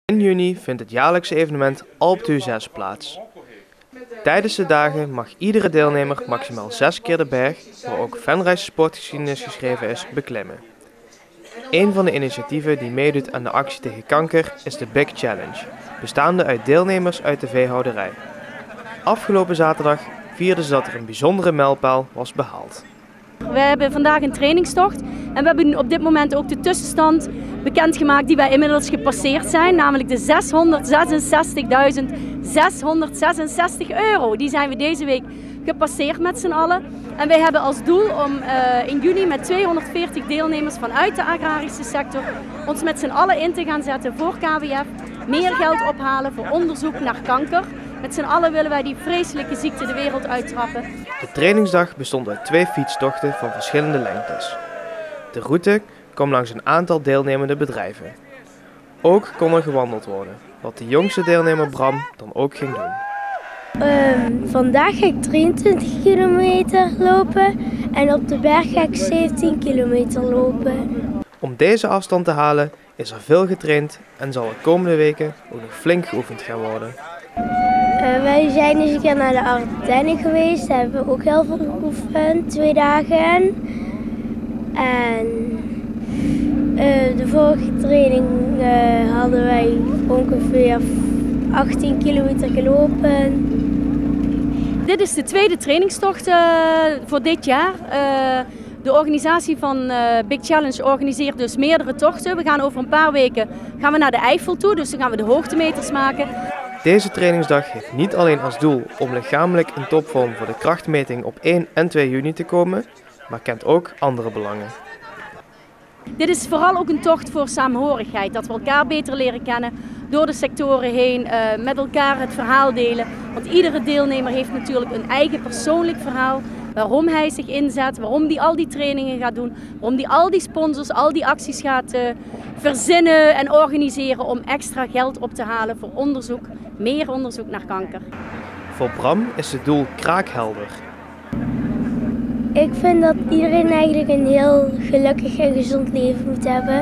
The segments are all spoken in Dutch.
In juni vindt het jaarlijkse evenement Alpe d'Huez plaats. Tijdens de dagen mag iedere deelnemer maximaal 6 keer de berg, waar ook Venrays sportgeschiedenis geschreven is, beklimmen. Een van de initiatieven die meedoet aan de actie tegen kanker is de Big Challenge, bestaande uit deelnemers uit de veehouderij. Afgelopen zaterdag vierden ze dat er een bijzondere mijlpaal was behaald. We hebben vandaag een trainingstocht en we hebben op dit moment ook de tussenstand bekendgemaakt die wij inmiddels gepasseerd zijn, namelijk de €666.666. Die zijn we deze week gepasseerd met z'n allen. En wij hebben als doel om in juni met 240 deelnemers vanuit de agrarische sector ons met z'n allen in te gaan zetten voor KWF, meer geld ophalen voor onderzoek naar kanker. Met z'n allen willen wij die vreselijke ziekte de wereld uittrappen. De trainingsdag bestond uit 2 fietstochten van verschillende lengtes. De route kwam langs een aantal deelnemende bedrijven. Ook kon er gewandeld worden, wat de jongste deelnemer Bram dan ook ging doen. Vandaag ga ik 23 kilometer lopen en op de berg ga ik 17 kilometer lopen. Om deze afstand te halen is er veel getraind en zal de komende weken ook nog flink geoefend gaan worden. Wij zijn eens een keer naar de Ardennen geweest, daar hebben we ook heel veel geoefend, 2 dagen. En de vorige training hadden wij ongeveer 18 kilometer gelopen. Dit is de tweede trainingstocht voor dit jaar. De organisatie van Big Challenge organiseert dus meerdere tochten. We gaan over een paar weken naar de Eifel toe, dus dan gaan we de hoogtemeters maken. Deze trainingsdag heeft niet alleen als doel om lichamelijk in topvorm voor de krachtmeting op 1 en 2 juni te komen, maar kent ook andere belangen. Dit is vooral ook een tocht voor saamhorigheid, dat we elkaar beter leren kennen, door de sectoren heen, met elkaar het verhaal delen. Want iedere deelnemer heeft natuurlijk een eigen persoonlijk verhaal, waarom hij zich inzet, waarom hij al die trainingen gaat doen, waarom hij al die sponsors, al die acties gaat verzinnen en organiseren om extra geld op te halen voor onderzoek, meer onderzoek naar kanker. Voor Bram is het doel kraakhelder. Ik vind dat iedereen eigenlijk een heel gelukkig en gezond leven moet hebben.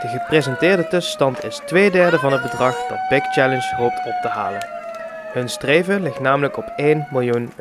De gepresenteerde tussenstand is 2/3 van het bedrag dat Big Challenge hoopt op te halen. Hun streven ligt namelijk op €1 miljoen.